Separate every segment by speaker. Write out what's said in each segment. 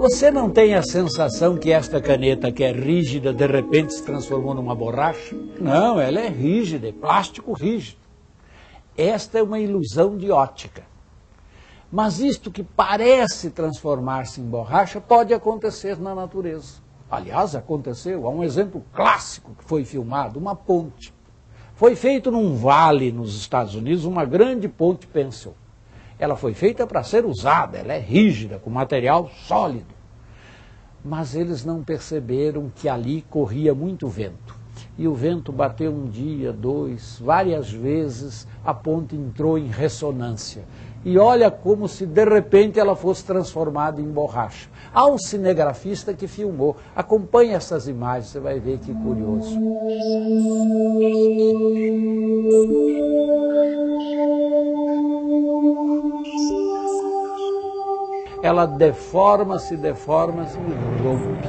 Speaker 1: Você não tem a sensação que esta caneta, que é rígida, de repente se transformou numa borracha? Não, ela é rígida, é plástico rígido. Esta é uma ilusão de ótica. Mas isto que parece transformar-se em borracha pode acontecer na natureza. Aliás, aconteceu. Há um exemplo clássico que foi filmado, uma ponte. Foi feito num vale nos Estados Unidos, uma grande ponte Pencil. Ela foi feita para ser usada, ela é rígida, com material sólido. Mas eles não perceberam que ali corria muito vento. E o vento bateu um dia, dois, várias vezes, a ponte entrou em ressonância. E olha como se de repente ela fosse transformada em borracha. Há um cinegrafista que filmou. Acompanhe essas imagens, você vai ver que curioso. Ela deforma-se e rompe.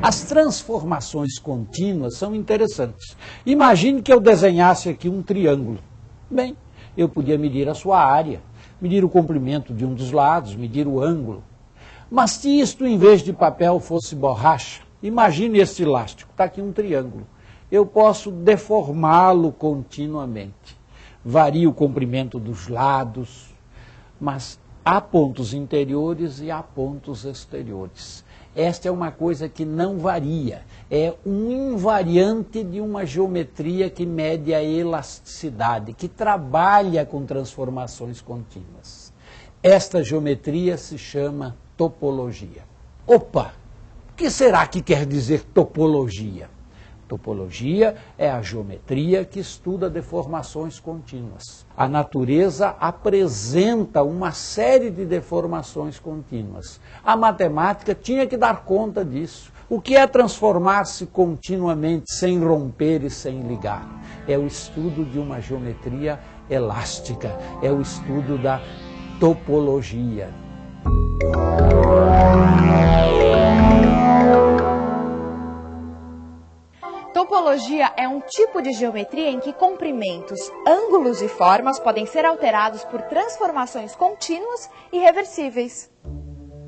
Speaker 1: As transformações contínuas são interessantes. Imagine que eu desenhasse aqui um triângulo. Bem, eu podia medir a sua área, medir o comprimento de um dos lados, medir o ângulo. Mas se isto, em vez de papel, fosse borracha, imagine este elástico, está aqui um triângulo. Eu posso deformá-lo continuamente. Varia o comprimento dos lados, mas há pontos interiores e há pontos exteriores. Esta é uma coisa que não varia, é um invariante de uma geometria que mede a elasticidade, que trabalha com transformações contínuas. Esta geometria se chama topologia. Opa! O que será que quer dizer topologia? Topologia é a geometria que estuda deformações contínuas. A natureza apresenta uma série de deformações contínuas. A matemática tinha que dar conta disso. O que é transformar-se continuamente sem romper e sem ligar? É o estudo de uma geometria elástica, é o estudo da topologia.
Speaker 2: Topologia é um tipo de geometria em que comprimentos, ângulos e formas podem ser alterados por transformações contínuas e reversíveis.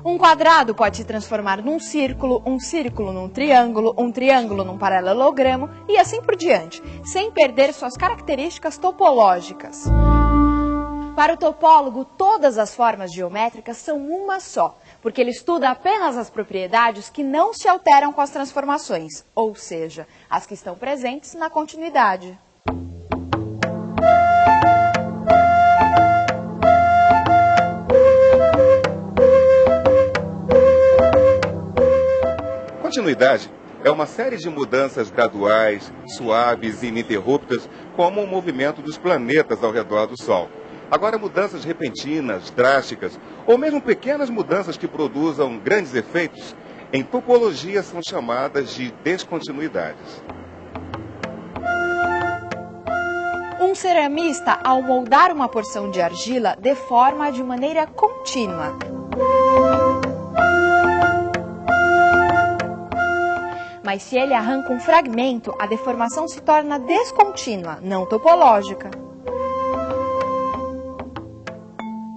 Speaker 2: Um quadrado pode se transformar num círculo, um círculo num triângulo, um triângulo num paralelogramo e assim por diante, sem perder suas características topológicas. Para o topólogo, todas as formas geométricas são uma só, porque ele estuda apenas as propriedades que não se alteram com as transformações, ou seja, as que estão presentes na continuidade.
Speaker 3: Continuidade é uma série de mudanças graduais, suaves e ininterruptas, como o movimento dos planetas ao redor do Sol. Agora, mudanças repentinas, drásticas, ou mesmo pequenas mudanças que produzam grandes efeitos, em topologia são chamadas de descontinuidades.
Speaker 2: Um ceramista, ao moldar uma porção de argila, deforma de maneira contínua. Mas se ele arranca um fragmento, a deformação se torna descontínua, não topológica.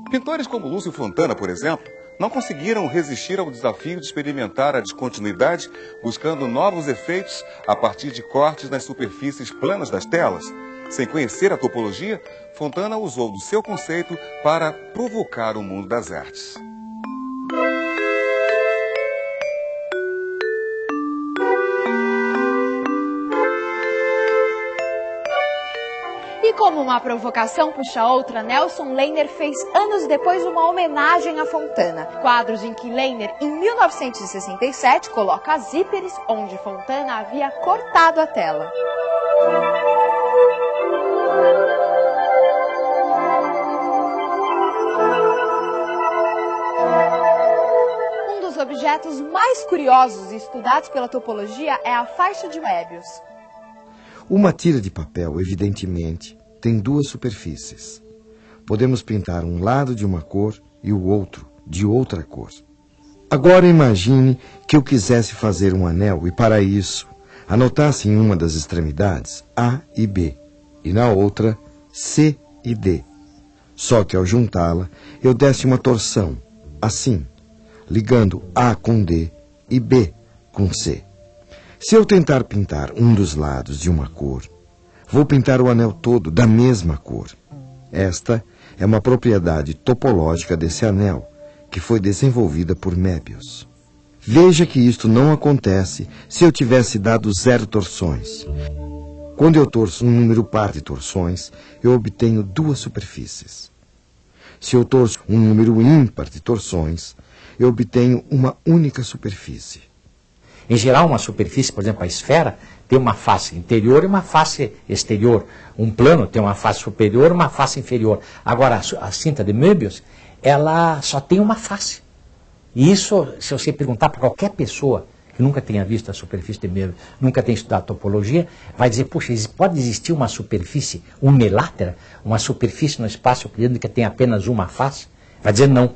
Speaker 3: Pintores como Lúcio Fontana, por exemplo, não conseguiram resistir ao desafio de experimentar a descontinuidade, buscando novos efeitos a partir de cortes nas superfícies planas das telas. Sem conhecer a topologia, Fontana usou do seu conceito para provocar o mundo das artes.
Speaker 2: E como uma provocação puxa outra, Nelson Lehner fez anos depois uma homenagem a Fontana. Quadros em que Lehner, em 1967, coloca zíperes onde Fontana havia cortado a tela. Um dos objetos mais curiosos e estudados pela topologia é a faixa de Möbius.
Speaker 4: Uma tira de papel, evidentemente, tem duas superfícies. Podemos pintar um lado de uma cor e o outro de outra cor. Agora imagine que eu quisesse fazer um anel e, para isso, anotasse em uma das extremidades A e B e na outra C e D. Só que ao juntá-la, eu desse uma torção assim, ligando A com D e B com C. Se eu tentar pintar um dos lados de uma cor, vou pintar o anel todo da mesma cor. Esta é uma propriedade topológica desse anel, que foi desenvolvida por Möbius. Veja que isto não acontece se eu tivesse dado 0 torções. Quando eu torço um número par de torções, eu obtenho 2 superfícies. Se eu torço um número ímpar de torções, eu obtenho uma única superfície.
Speaker 5: Em geral, uma superfície, por exemplo, a esfera, tem uma face interior e uma face exterior. Um plano tem uma face superior e uma face inferior. Agora, a cinta de Möbius, ela só tem uma face. E isso, se você perguntar para qualquer pessoa que nunca tenha visto a superfície de Möbius, nunca tenha estudado topologia, vai dizer, puxa, pode existir uma superfície unilátera, uma superfície no espaço euclidiano que tem apenas uma face? Vai dizer não.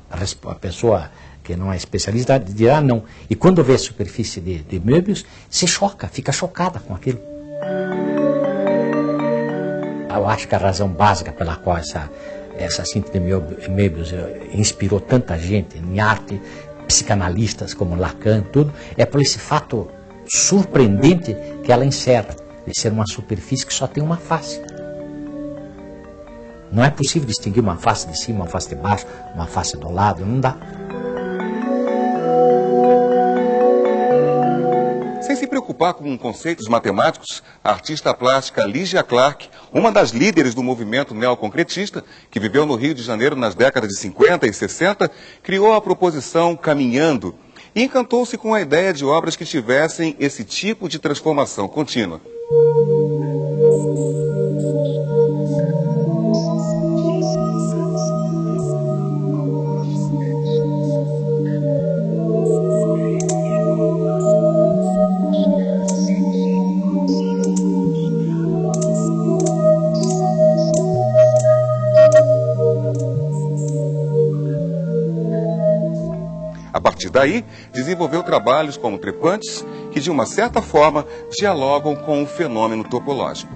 Speaker 5: A pessoa que não é especialista dirá não. E quando vê a superfície de Möbius, se choca, fica chocada com aquilo. Eu acho que a razão básica pela qual essa cinta de Möbius inspirou tanta gente em arte, psicanalistas como Lacan, tudo, é por esse fato surpreendente que ela encerra, de ser uma superfície que só tem uma face. Não é possível distinguir uma face de cima, uma face de baixo, uma face do lado, não dá.
Speaker 3: Sem se preocupar com conceitos matemáticos, a artista plástica Lygia Clark, uma das líderes do movimento neoconcretista, que viveu no Rio de Janeiro nas décadas de 50 e 60, criou a proposição Caminhando e encantou-se com a ideia de obras que tivessem esse tipo de transformação contínua. A partir daí, desenvolveu trabalhos como trepantes que, de uma certa forma, dialogam com o fenômeno topológico.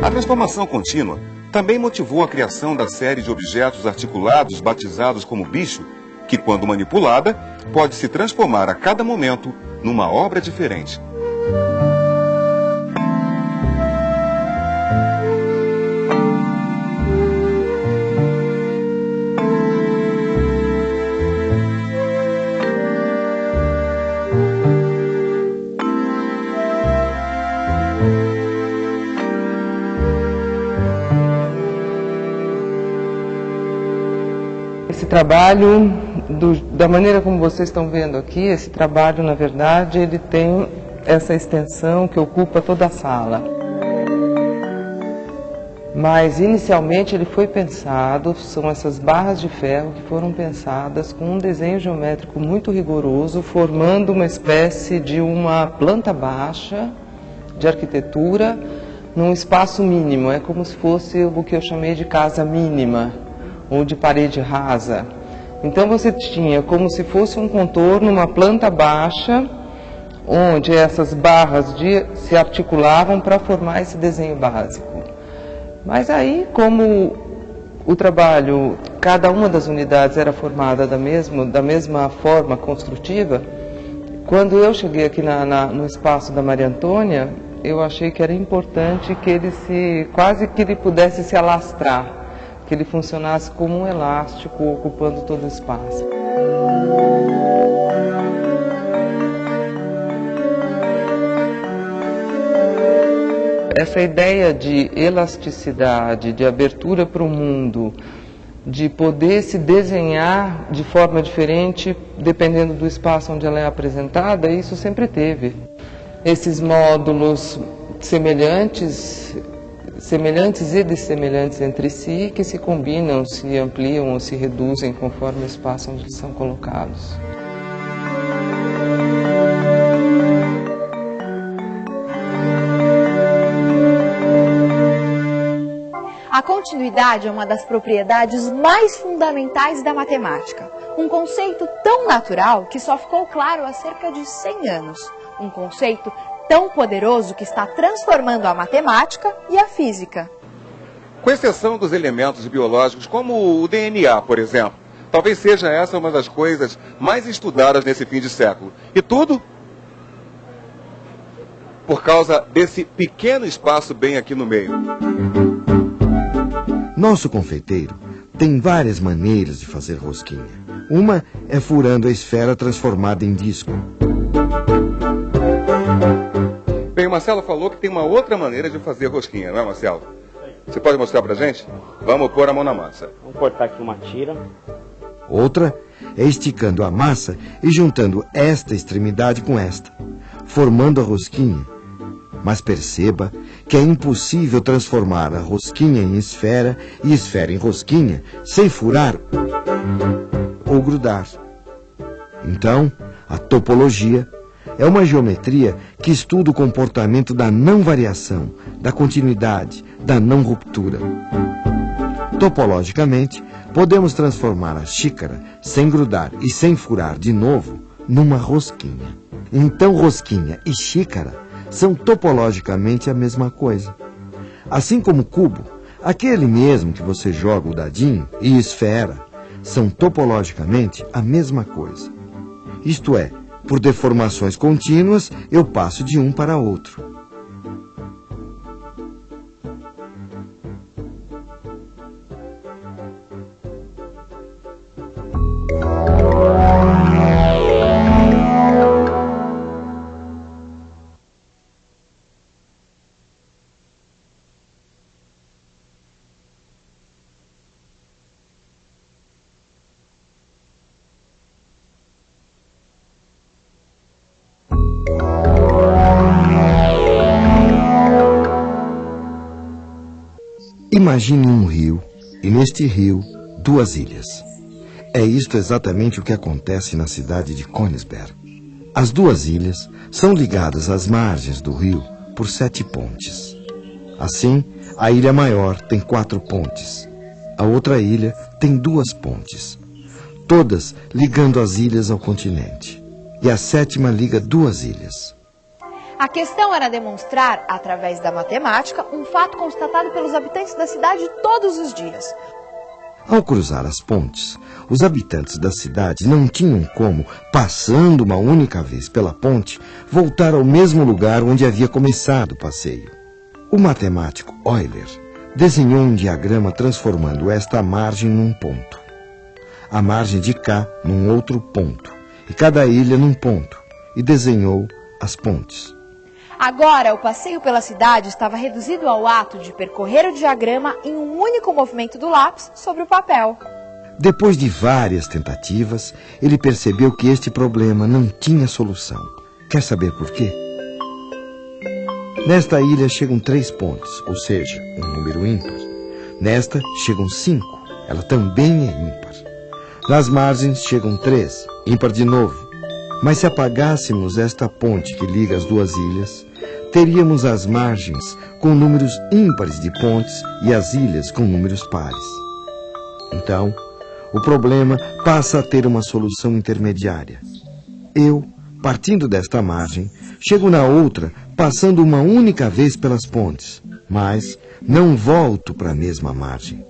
Speaker 3: A transformação contínua também motivou a criação da série de objetos articulados batizados como bicho, que, quando manipulada, pode se transformar a cada momento numa obra diferente.
Speaker 6: Esse trabalho, da maneira como vocês estão vendo aqui, esse trabalho, na verdade, ele tem essa extensão que ocupa toda a sala. Mas, inicialmente, ele foi pensado, são essas barras de ferro que foram pensadas com um desenho geométrico muito rigoroso, formando uma espécie de uma planta baixa de arquitetura num espaço mínimo. É como se fosse o que eu chamei de casa mínima, ou de parede rasa. Então você tinha como se fosse um contorno, uma planta baixa, onde essas barras se articulavam para formar esse desenho básico. Mas aí, como o trabalho, cada uma das unidades era formada da mesma forma construtiva, quando eu cheguei aqui no espaço da Maria Antônia, eu achei que era importante que quase que ele pudesse se alastrar, que ele funcionasse como um elástico ocupando todo o espaço. Essa ideia de elasticidade, de abertura para o mundo, de poder se desenhar de forma diferente dependendo do espaço onde ela é apresentada, isso sempre teve. Esses módulos semelhantes e dessemelhantes entre si, que se combinam, se ampliam ou se reduzem conforme o espaço onde eles são colocados.
Speaker 2: A continuidade é uma das propriedades mais fundamentais da matemática. Um conceito tão natural que só ficou claro há cerca de 100 anos. Um conceito tão poderoso que está transformando a matemática e a física.
Speaker 3: Com exceção dos elementos biológicos, como o DNA, por exemplo, talvez seja essa uma das coisas mais estudadas nesse fim de século. E tudo por causa desse pequeno espaço bem aqui no meio.
Speaker 4: Nosso confeiteiro tem várias maneiras de fazer rosquinha. Uma é furando a esfera transformada em disco.
Speaker 3: Bem, o Marcelo falou que tem uma outra maneira de fazer rosquinha, não é, Marcelo? Você pode mostrar pra gente? Vamos pôr a mão na massa.
Speaker 7: Vamos cortar aqui uma tira.
Speaker 4: Outra é esticando a massa e juntando esta extremidade com esta, formando a rosquinha. Mas perceba que é impossível transformar a rosquinha em esfera e esfera em rosquinha sem furar ou grudar. Então, a topologia é uma geometria que estuda o comportamento da não variação, da continuidade, da não ruptura. Topologicamente, podemos transformar a xícara, sem grudar e sem furar de novo, numa rosquinha. Então, rosquinha e xícara são topologicamente a mesma coisa. Assim como cubo, aquele mesmo que você joga o dadinho, e esfera, são topologicamente a mesma coisa. Isto é, por deformações contínuas, eu passo de um para outro. Imagine um rio, e neste rio, duas ilhas. É isto exatamente o que acontece na cidade de Königsberg. As duas ilhas são ligadas às margens do rio por 7 pontes. Assim, a ilha maior tem 4 pontes. A outra ilha tem 2 pontes. Todas ligando as ilhas ao continente. E a 7ª liga 2 ilhas.
Speaker 2: A questão era demonstrar, através da matemática, um fato constatado pelos habitantes da cidade todos os dias.
Speaker 4: Ao cruzar as pontes, os habitantes da cidade não tinham como, passando uma única vez pela ponte, voltar ao mesmo lugar onde havia começado o passeio. O matemático Euler desenhou um diagrama transformando esta margem num ponto, a margem de cá num outro ponto, e cada ilha num ponto, e desenhou as pontes.
Speaker 2: Agora, o passeio pela cidade estava reduzido ao ato de percorrer o diagrama em um único movimento do lápis sobre o papel.
Speaker 4: Depois de várias tentativas, ele percebeu que este problema não tinha solução. Quer saber por quê? Nesta ilha chegam 3 pontes, ou seja, um número ímpar. Nesta chegam 5, ela também é ímpar. Nas margens chegam 3, ímpar de novo. Mas se apagássemos esta ponte que liga as duas ilhas, teríamos as margens com números ímpares de pontes e as ilhas com números pares. Então, o problema passa a ter uma solução intermediária. Eu, partindo desta margem, chego na outra passando uma única vez pelas pontes, mas não volto para a mesma margem.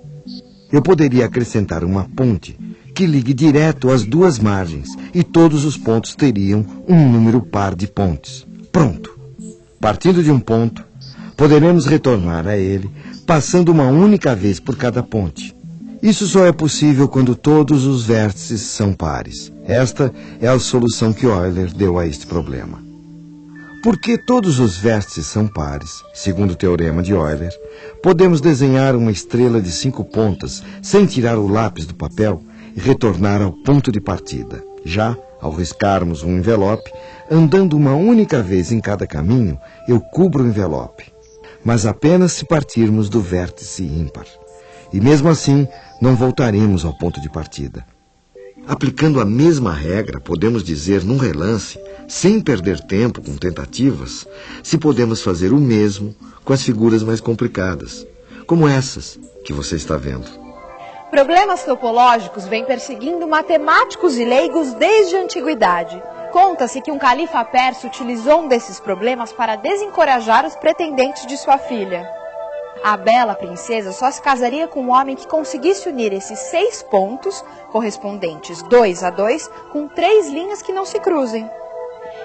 Speaker 4: Eu poderia acrescentar uma ponte que ligue direto às duas margens e todos os pontos teriam um número par de pontes. Pronto! Partindo de um ponto, poderemos retornar a ele passando uma única vez por cada ponte. Isso só é possível quando todos os vértices são pares. Esta é a solução que Euler deu a este problema. Porque todos os vértices são pares, segundo o teorema de Euler, podemos desenhar uma estrela de 5 pontas sem tirar o lápis do papel e retornar ao ponto de partida. Já, ao riscarmos um envelope, andando uma única vez em cada caminho, eu cubro o envelope. Mas apenas se partirmos do vértice ímpar. E mesmo assim, não voltaremos ao ponto de partida. Aplicando a mesma regra, podemos dizer num relance, sem perder tempo com tentativas, se podemos fazer o mesmo com as figuras mais complicadas, como essas que você está vendo.
Speaker 2: Problemas topológicos vêm perseguindo matemáticos e leigos desde a antiguidade. Conta-se que um califa persa utilizou um desses problemas para desencorajar os pretendentes de sua filha. A bela princesa só se casaria com um homem que conseguisse unir esses 6 pontos, correspondentes 2 a 2, com 3 linhas que não se cruzem.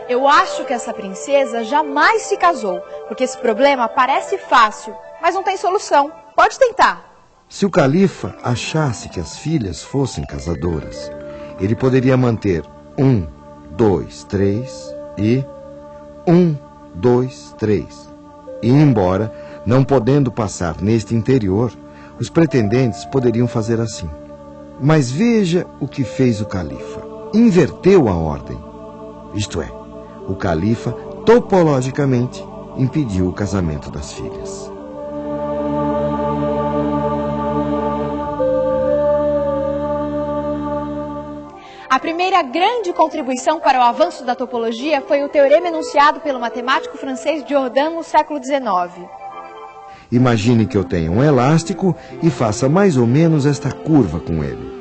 Speaker 2: Eu acho que essa princesa jamais se casou, porque esse problema parece fácil, mas não tem solução. Pode tentar.
Speaker 4: Se o califa achasse que as filhas fossem casadoras, ele poderia manter 1, 2, 3 e 1, 2, 3. E embora, não podendo passar neste interior, os pretendentes poderiam fazer assim. Mas veja o que fez o califa. Inverteu a ordem. Isto é, o califa, topologicamente, impediu o casamento das filhas.
Speaker 2: A primeira grande contribuição para o avanço da topologia foi o teorema enunciado pelo matemático francês Jordan no século XIX.
Speaker 4: Imagine que eu tenha um elástico e faça mais ou menos esta curva com ele.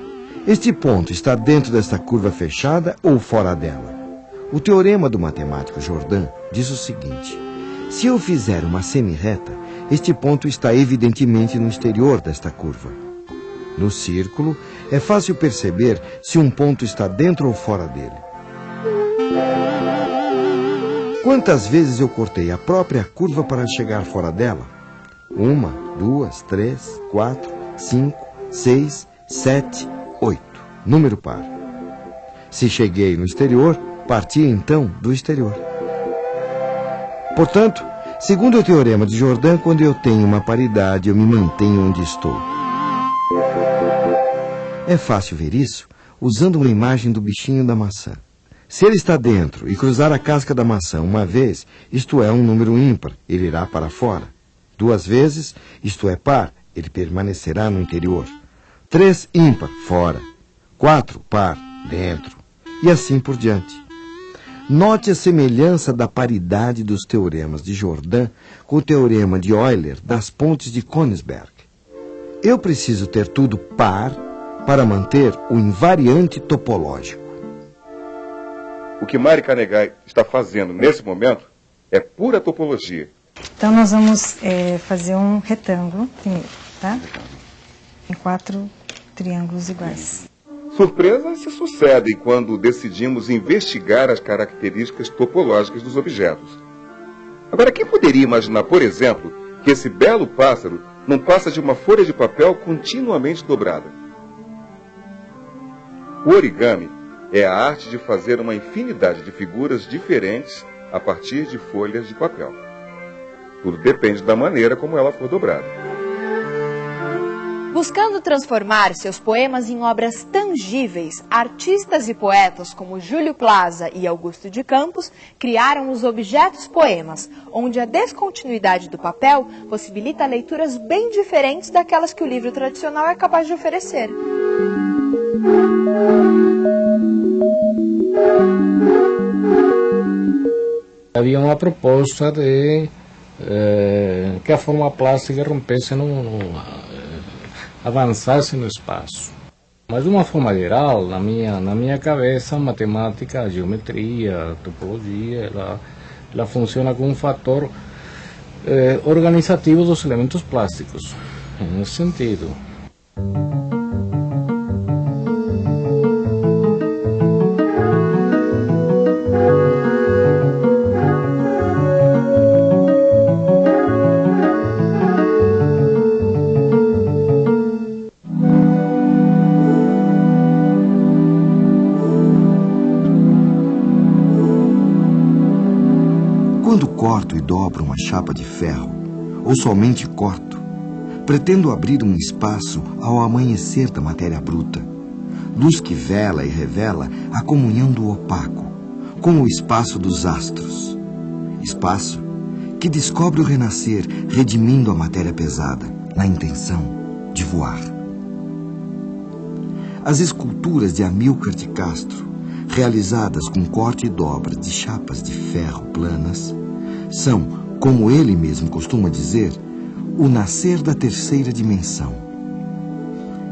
Speaker 4: Este ponto está dentro desta curva fechada ou fora dela? O teorema do matemático Jordan diz o seguinte: se eu fizer uma semirreta, este ponto está evidentemente no exterior desta curva. No círculo, é fácil perceber se um ponto está dentro ou fora dele. Quantas vezes eu cortei a própria curva para chegar fora dela? 1, 2, 3, 4, 5, 6, 7, 8. Número par. Se cheguei no exterior, parti então do exterior. Portanto, segundo o teorema de Jordan, quando eu tenho uma paridade, eu me mantenho onde estou. É fácil ver isso usando uma imagem do bichinho da maçã. Se ele está dentro e cruzar a casca da maçã uma vez, isto é um número ímpar, ele irá para fora. 2 vezes, isto é par, ele permanecerá no interior. 3 ímpar, fora. 4 par, dentro. E assim por diante. Note a semelhança da paridade dos teoremas de Jordan com o teorema de Euler das pontes de Königsberg. Eu preciso ter tudo par para manter o invariante topológico.
Speaker 3: O que Mari Canegai está fazendo nesse momento é pura topologia.
Speaker 7: Então nós vamos fazer um retângulo primeiro, tá? Em 4 triângulos iguais.
Speaker 3: Surpresas se sucedem quando decidimos investigar as características topológicas dos objetos. Agora, quem poderia imaginar, por exemplo, que esse belo pássaro não passa de uma folha de papel continuamente dobrada? O origami é a arte de fazer uma infinidade de figuras diferentes a partir de folhas de papel. Tudo depende da maneira como ela for dobrada.
Speaker 2: Buscando transformar seus poemas em obras tangíveis, artistas e poetas como Júlio Plaza e Augusto de Campos criaram os objetos poemas, onde a descontinuidade do papel possibilita leituras bem diferentes daquelas que o livro tradicional é capaz de oferecer.
Speaker 8: Havia uma proposta de que a forma plástica rompesse, avançasse no espaço. Mas de uma forma geral, na minha cabeça, a matemática, a geometria, a topologia, ela funciona como um fator organizativo dos elementos plásticos, nesse sentido.
Speaker 4: Quando corto e dobro uma chapa de ferro, ou somente corto, pretendo abrir um espaço ao amanhecer da matéria bruta, luz que vela e revela a comunhão do opaco com o espaço dos astros, espaço que descobre o renascer redimindo a matéria pesada, na intenção de voar. As esculturas de Amílcar de Castro, realizadas com corte e dobra de chapas de ferro planas, são, como ele mesmo costuma dizer, o nascer da terceira dimensão.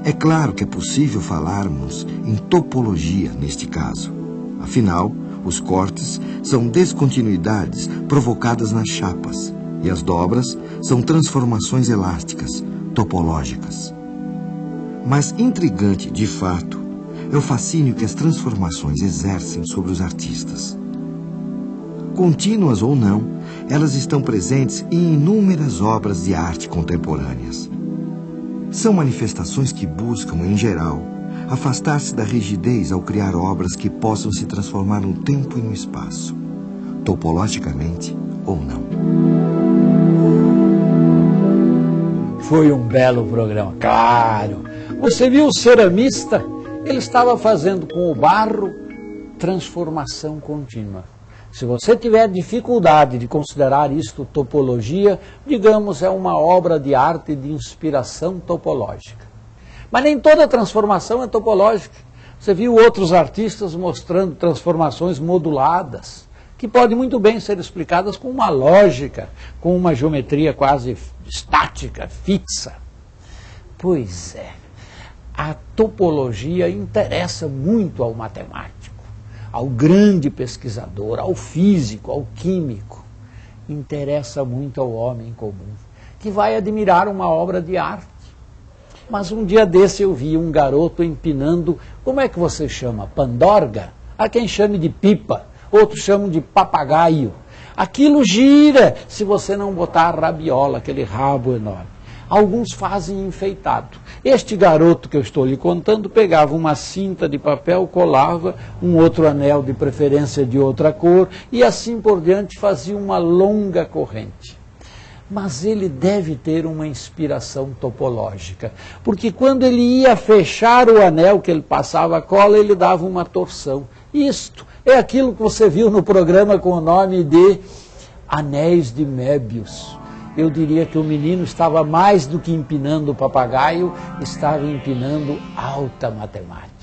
Speaker 4: É claro que é possível falarmos em topologia neste caso. Afinal, Os cortes são descontinuidades provocadas nas chapas e as dobras são transformações elásticas, topológicas. Mas intrigante, de fato, é o fascínio que as transformações exercem sobre os artistas. Contínuas ou não, elas estão presentes em inúmeras obras de arte contemporâneas. São manifestações que buscam, em geral, afastar-se da rigidez ao criar obras que possam se transformar no tempo e no espaço, topologicamente ou não.
Speaker 1: Foi um belo programa, claro. Você viu o ceramista? Ele estava fazendo com o barro transformação contínua. Se você tiver dificuldade de considerar isto topologia, digamos, é uma obra de arte de inspiração topológica. Mas nem toda transformação é topológica. Você viu outros artistas mostrando transformações moduladas, que podem muito bem ser explicadas com uma lógica, com uma geometria quase estática, fixa. Pois é, a topologia interessa muito ao matemático, ao grande pesquisador, ao físico, ao químico. Interessa muito ao homem comum, que vai admirar uma obra de arte. Mas um dia desse eu vi um garoto empinando, como é que você chama? Pandorga? Há quem chame de pipa, outros chamam de papagaio. Aquilo gira se você não botar a rabiola, aquele rabo enorme. Alguns fazem enfeitado. Este garoto que eu estou lhe contando pegava uma cinta de papel, colava um outro anel de preferência de outra cor e assim por diante fazia uma longa corrente. Mas ele deve ter uma inspiração topológica, porque quando ele ia fechar o anel que ele passava a cola, ele dava uma torção. Isto é aquilo que você viu no programa com o nome de Anéis de Möbius. Eu diria que o menino estava mais do que empinando o papagaio, estava empinando alta matemática.